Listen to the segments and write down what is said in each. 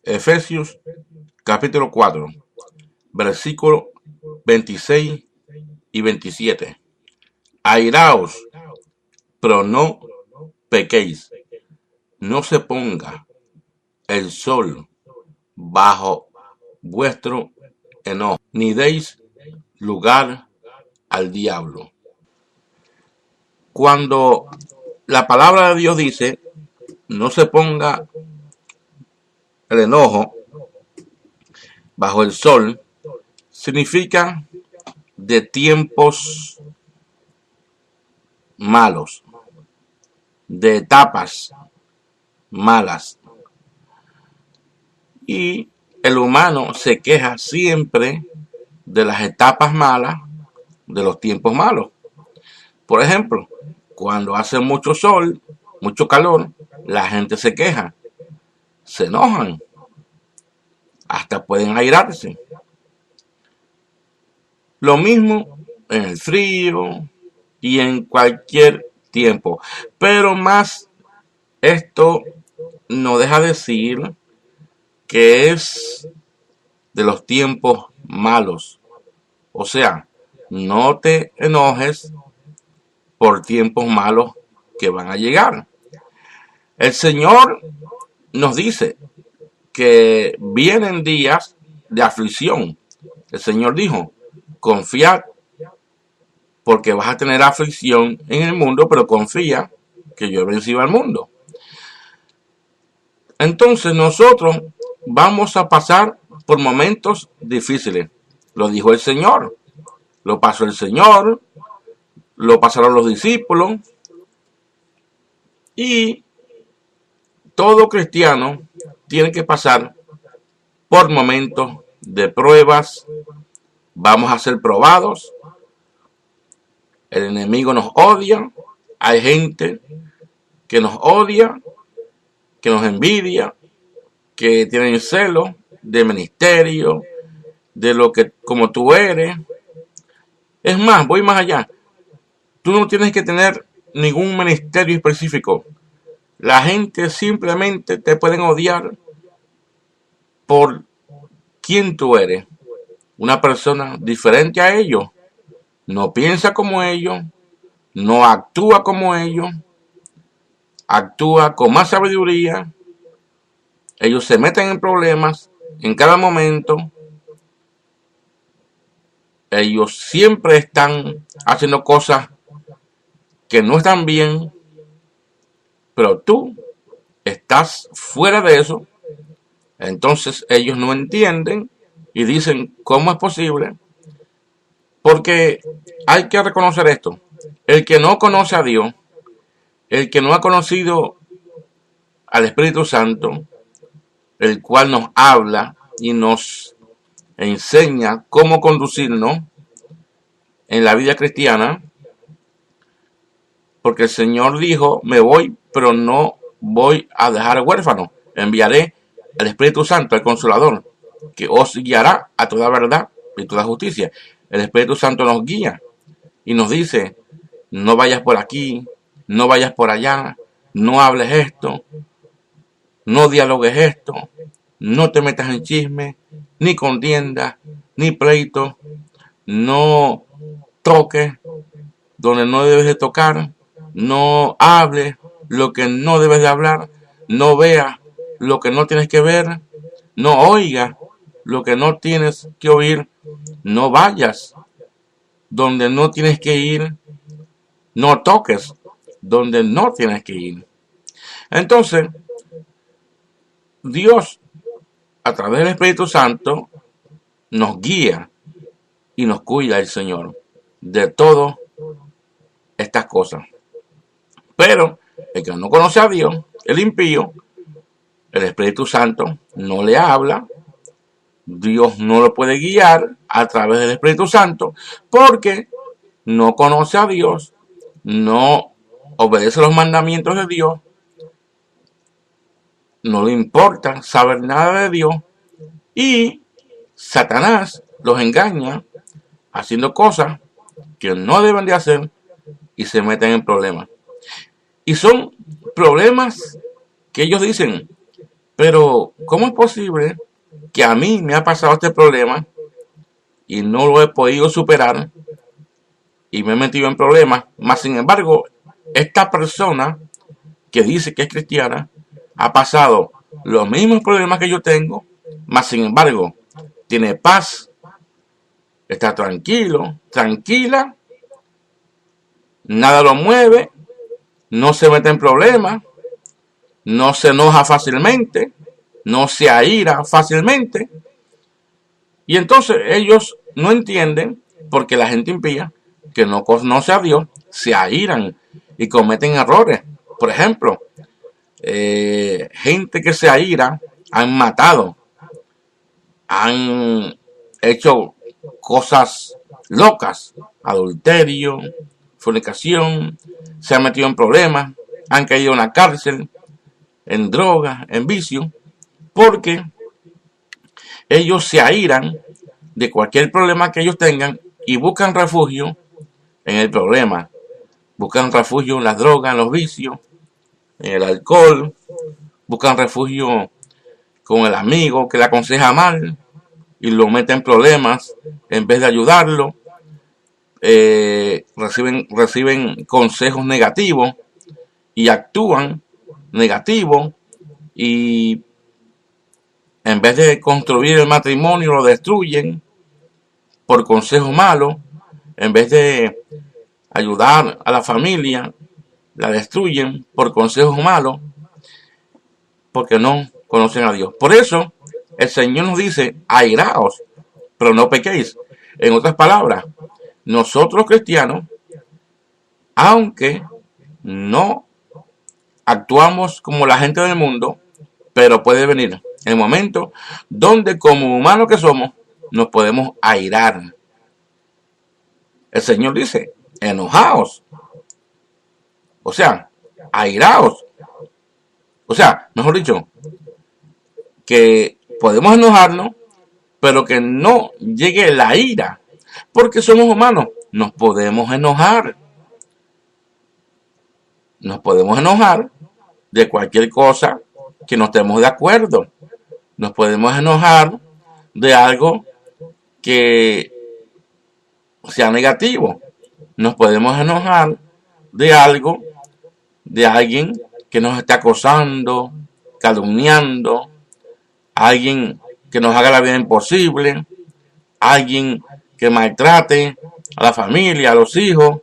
Efesios capítulo 4, versículos 26 y 27. Airaos, pero no pequéis. No se ponga el sol bajo vuestro enojo, ni deis lugar al diablo. Cuando la palabra de Dios dice, no se ponga el enojo bajo el sol, significa de tiempos malos, de etapas malas. Y el humano se queja siempre de las etapas malas, de los tiempos malos. Por ejemplo, cuando hace mucho sol, mucho calor, la gente se queja, se enojan, hasta pueden airarse. Lo mismo en el frío y en cualquier tiempo. Pero más esto no deja de decir que es de los tiempos malos. O sea, no te enojes por tiempos malos que van a llegar. El Señor nos dice que vienen días de aflicción. El Señor dijo, confiad porque vas a tener aflicción en el mundo, pero confía que yo he vencido al mundo. Entonces nosotros vamos a pasar por momentos difíciles. Lo dijo el Señor, lo pasó el Señor, lo pasaron los discípulos y todo cristiano tiene que pasar por momentos de pruebas. Vamos a ser probados. El enemigo nos odia. Hay gente que nos odia, que nos envidia, que tienen celos de ministerio, de lo que como tú eres. Es más, voy más allá. Tú no tienes que tener ningún ministerio específico. La gente simplemente te pueden odiar por quién tú eres. Una persona diferente a ellos. No piensa como ellos. No actúa como ellos. Actúa con más sabiduría. Ellos se meten en problemas en cada momento. Ellos siempre están haciendo cosas que no están bien, pero tú estás fuera de eso. Entonces ellos no entienden y dicen, ¿cómo es posible? Porque hay que reconocer esto. El que no conoce a Dios, el que no ha conocido al Espíritu Santo, el cual nos habla y nos enseña cómo conducirnos en la vida cristiana, porque el Señor dijo, me voy, pero no voy a dejar huérfano. Enviaré al Espíritu Santo, al Consolador, que os guiará a toda verdad y toda justicia. El Espíritu Santo nos guía y nos dice, no vayas por aquí, no vayas por allá, no hables esto, no dialogues esto, no te metas en chisme, ni contienda, ni pleito, no toques donde no debes de tocar, no hables lo que no debes de hablar, no veas lo que no tienes que ver, no oigas lo que no tienes que oír, no vayas donde no tienes que ir, no toques donde no tienes que ir. Entonces, Dios, a través del Espíritu Santo, nos guía y nos cuida el Señor de todas estas cosas. Pero el que no conoce a Dios, el impío, el Espíritu Santo no le habla. Dios no lo puede guiar a través del Espíritu Santo porque no conoce a Dios, no obedece los mandamientos de Dios, no le importa saber nada de Dios y Satanás los engaña haciendo cosas que no deben de hacer y se meten en problemas. Y son problemas que ellos dicen, Pero, ¿cómo es posible que a mí me ha pasado este problema y no lo he podido superar y me he metido en problemas? Más sin embargo, esta persona que dice que es cristiana ha pasado los mismos problemas que yo tengo, más sin embargo, tiene paz, está tranquilo, tranquila, nada lo mueve, no se mete en problemas, no se enoja fácilmente, no se aira fácilmente. Y entonces ellos no entienden porque la gente impía que no conoce a Dios se airan y cometen errores. Por ejemplo, gente que se aira han matado, han hecho cosas locas, adulterio, fornicación, se han metido en problemas, han caído en la cárcel, en drogas, en vicio, porque ellos se airan de cualquier problema que ellos tengan y buscan refugio en el problema. Buscan refugio en las drogas, en los vicios, en el alcohol. Buscan refugio con el amigo que le aconseja mal y lo mete en problemas en vez de ayudarlo. Reciben consejos negativos y actúan negativo y en vez de construir el matrimonio lo destruyen por consejos malos, en vez de ayudar a la familia la destruyen por consejos malos porque no conocen a Dios. Por eso el Señor nos dice, airaos, pero no pequéis. En otras palabras, nosotros cristianos, aunque no actuamos como la gente del mundo, pero puede venir el momento donde como humanos que somos nos podemos airar. El Señor dice, enojaos, o sea, airaos, o sea, mejor dicho, que podemos enojarnos, pero que no llegue la ira, porque somos humanos, nos podemos enojar de cualquier cosa que no estemos de acuerdo. Nos podemos enojar de algo que sea negativo. Nos podemos enojar de algo, de alguien que nos está acosando, calumniando, alguien que nos haga la vida imposible, alguien que maltrate a la familia, a los hijos,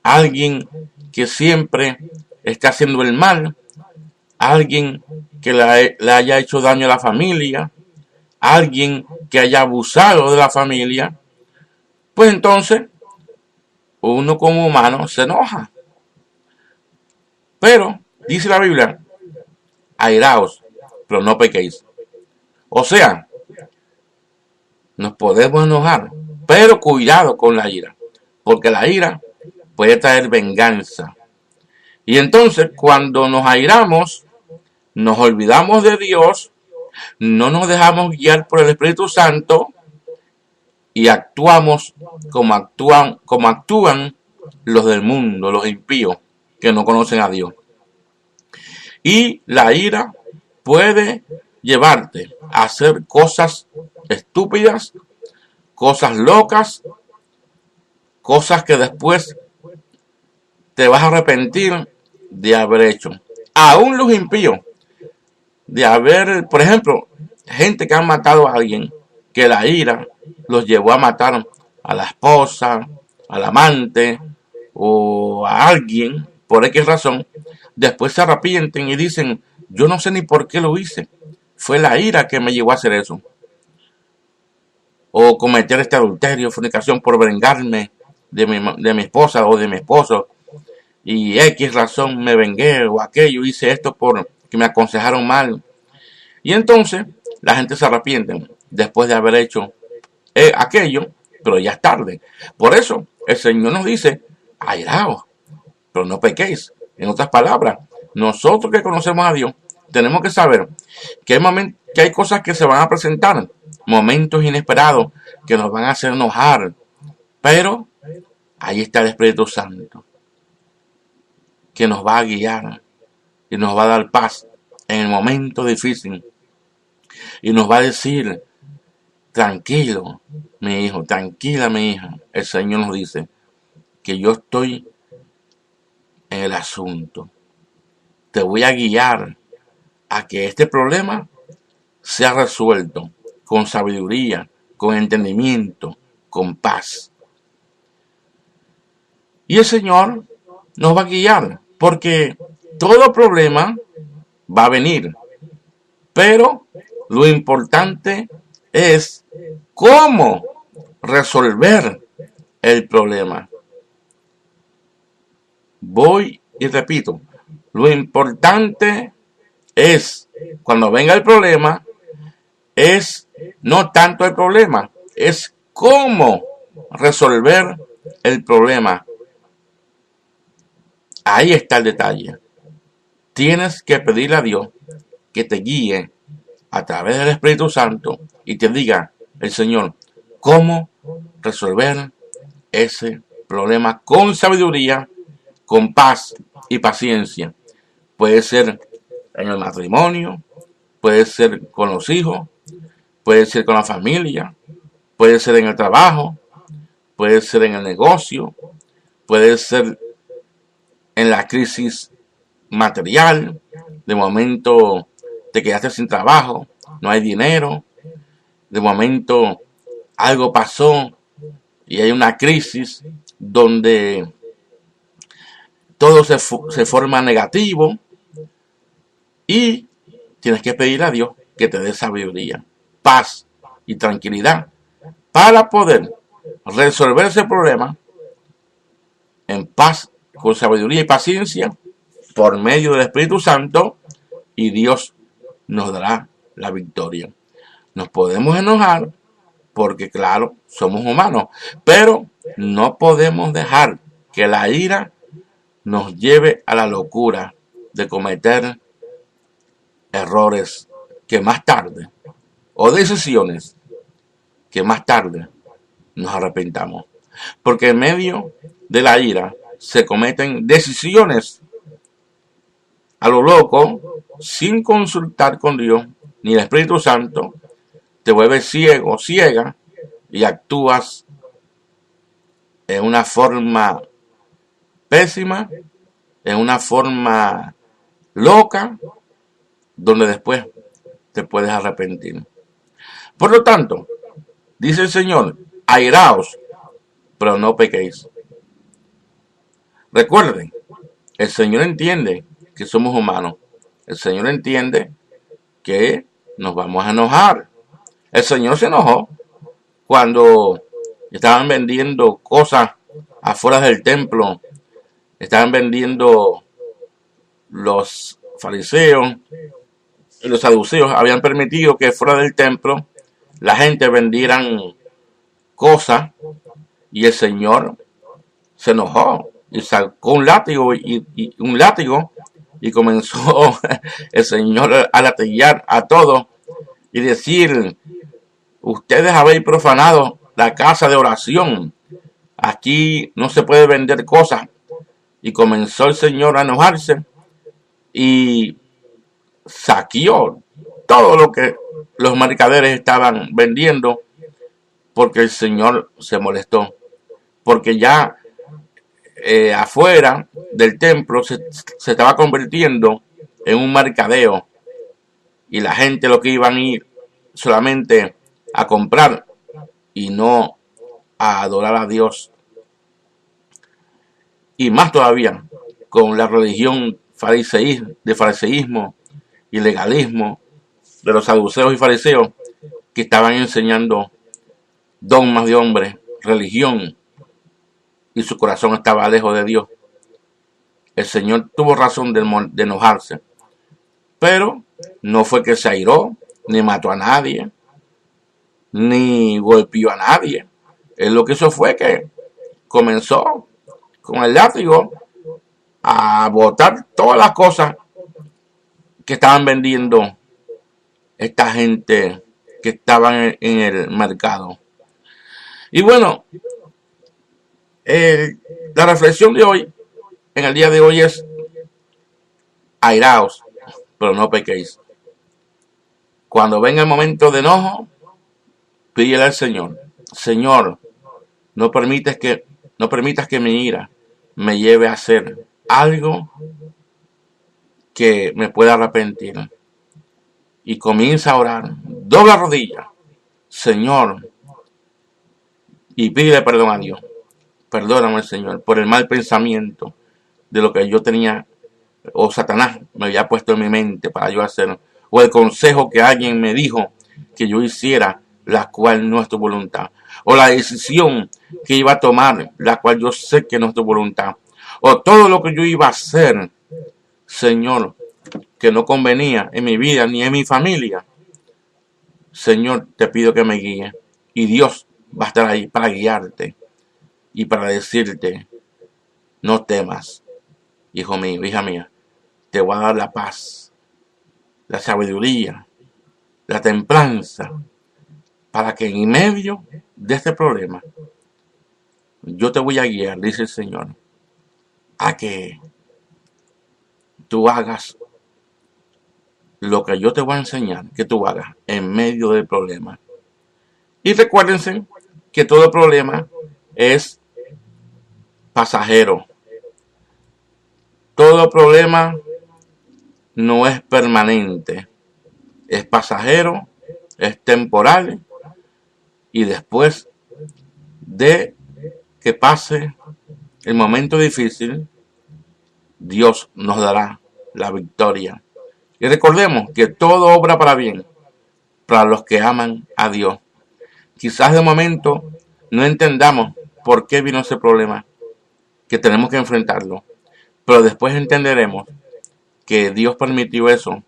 alguien que siempre está haciendo el mal, alguien que le haya hecho daño a la familia, alguien que haya abusado de la familia, pues entonces uno como humano se enoja. Pero, dice la Biblia, airaos, pero no pequéis. O sea, nos podemos enojar, pero cuidado con la ira, porque la ira puede traer venganza. Y entonces, cuando nos airamos, nos olvidamos de Dios, no nos dejamos guiar por el Espíritu Santo y actuamos como actúan los del mundo, los impíos, que no conocen a Dios. Y la ira puede llevarte a hacer cosas estúpidas, cosas locas, cosas que después te vas a arrepentir de haber hecho. Aún los impíos, de haber, por ejemplo, gente que han matado a alguien, que la ira los llevó a matar a la esposa, al amante o a alguien, por X razón, después se arrepienten y dicen, yo no sé ni por qué lo hice, fue la ira que me llevó a hacer eso. O cometer este adulterio, fornicación por vengarme de mi esposa o de mi esposo, y X razón me vengué, o aquello, hice esto porque me aconsejaron mal. Y entonces la gente se arrepiente después de haber hecho aquello, pero ya es tarde. Por eso el Señor nos dice, airaos, pero no pequéis. En otras palabras, nosotros que conocemos a Dios, tenemos que saber que hay cosas que se van a presentar, momentos inesperados que nos van a hacer enojar, pero ahí está el Espíritu Santo, que nos va a guiar y nos va a dar paz en el momento difícil Y nos va a decir, tranquilo, mi hijo, tranquila, mi hija. El Señor nos dice que yo estoy en el asunto. Te voy a guiar a que este problema sea resuelto con sabiduría, con entendimiento, con paz. Y el Señor nos va a guiar, porque todo problema va a venir, pero lo importante es cómo resolver el problema. Voy y repito, lo importante es, cuando venga el problema, es no tanto el problema, es cómo resolver el problema. Ahí está el detalle. Tienes que pedirle a Dios que te guíe a través del Espíritu Santo y te diga el Señor cómo resolver ese problema con sabiduría, con paz y paciencia. Puede ser en el matrimonio, puede ser con los hijos, puede ser con la familia, puede ser en el trabajo, puede ser en el negocio, puede ser en la crisis material. De momento te quedaste sin trabajo, no hay dinero, de momento algo pasó y hay una crisis donde todo se forma negativo y tienes que pedir a Dios que te dé sabiduría, paz y tranquilidad para poder resolver ese problema en paz, con sabiduría y paciencia por medio del Espíritu Santo, y Dios nos dará la victoria. Nos podemos enojar porque, claro, somos humanos, pero no podemos dejar que la ira nos lleve a la locura de cometer errores que más tarde, o decisiones que más tarde nos arrepentamos. Porque en medio de la ira se cometen decisiones a lo loco, sin consultar con Dios ni el Espíritu Santo. Te vuelves ciego, ciega, y actúas en una forma pésima, en una forma loca, donde después te puedes arrepentir. Por lo tanto, dice el Señor, airaos, pero no pequéis. Recuerden, el Señor entiende que somos humanos. El Señor entiende que nos vamos a enojar. El Señor se enojó cuando estaban vendiendo cosas afuera del templo. Estaban vendiendo los fariseos y los saduceos. Habían permitido que fuera del templo la gente vendieran cosas, y el Señor se enojó y sacó un látigo y comenzó el Señor a latillar a todos y decir: ustedes habéis profanado la casa de oración, aquí no se puede vender cosas. Y comenzó el Señor a enojarse y saqueó todo lo que los mercaderes estaban vendiendo, porque el Señor se molestó, porque ya afuera del templo se estaba convirtiendo en un mercadeo, y la gente lo que iban a ir solamente a comprar y no a adorar a Dios. Y más todavía con la religión de fariseísmo y legalismo de los saduceos y fariseos, que estaban enseñando dogmas de hombres, religión, y su corazón estaba lejos de Dios. El Señor tuvo razón de enojarse, pero no fue que se airó, ni mató a nadie, ni golpeó a nadie. Él lo que hizo fue que comenzó con el látigo a botar todas las cosas que estaban vendiendo esta gente que estaban en el mercado. Y bueno, la reflexión de hoy, en el día de hoy, es: airaos, pero no pequéis. Cuando venga el momento de enojo, pídele al Señor: Señor, no permitas que mi ira me lleve a hacer algo que me pueda arrepentir. Y comienza a orar, dobla rodilla, Señor, y pídele perdón a Dios. Perdóname, Señor, por el mal pensamiento de lo que yo tenía, o Satanás me había puesto en mi mente para yo hacer, o el consejo que alguien me dijo que yo hiciera, la cual no es tu voluntad, o la decisión que iba a tomar, la cual yo sé que no es tu voluntad, o todo lo que yo iba a hacer, Señor, que no convenía en mi vida ni en mi familia. Señor, te pido que me guíe, y Dios va a estar ahí para guiarte y para decirte: no temas, hijo mío, hija mía, te voy a dar la paz, la sabiduría, la templanza, para que en medio de este problema yo te voy a guiar, dice el Señor, a que tú hagas lo que yo te voy a enseñar que tú hagas en medio del problema. Y recuérdense que todo problema es pasajero. Todo problema no es permanente, es pasajero, es temporal, y después de que pase el momento difícil, Dios nos dará la victoria. Y recordemos que todo obra para bien para los que aman a Dios. Quizás de momento no entendamos por qué vino ese problema, que tenemos que enfrentarlo, pero después entenderemos que Dios permitió eso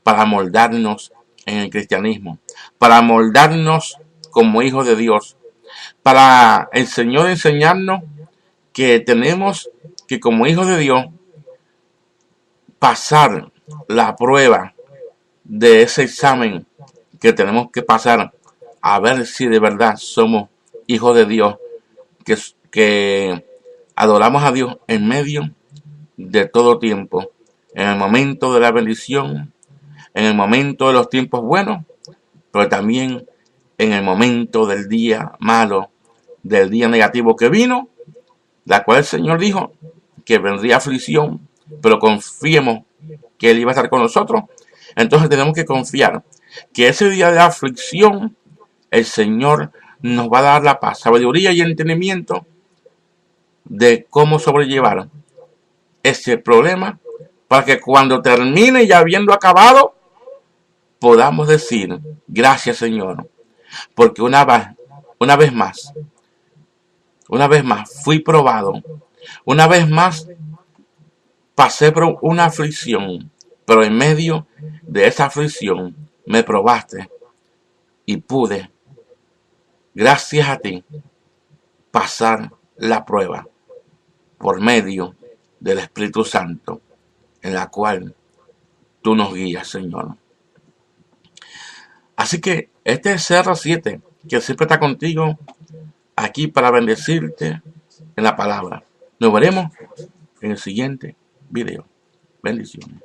para moldarnos en el cristianismo, para moldarnos como hijos de Dios, para el Señor enseñarnos que tenemos que, como hijos de Dios, pasar la prueba de ese examen que tenemos que pasar, a ver si de verdad somos hijos de Dios, que adoramos a Dios en medio de todo tiempo, en el momento de la bendición, en el momento de los tiempos buenos, pero también en el momento del día malo, del día negativo que vino, la cual el Señor dijo que vendría aflicción, pero confiemos que Él iba a estar con nosotros. Entonces tenemos que confiar que ese día de aflicción el Señor nos va a dar la paz, sabiduría y entendimiento de cómo sobrellevar ese problema, para que cuando termine, ya habiendo acabado, podamos decir: gracias, Señor, porque una vez más fui probado, una vez más pasé por una aflicción, pero en medio de esa aflicción me probaste y pude, gracias a ti, pasar la prueba por medio del Espíritu Santo, en la cual tú nos guías, Señor. Así que este es CR7, que siempre está contigo aquí para bendecirte en la palabra. Nos veremos en el siguiente video. Bendiciones.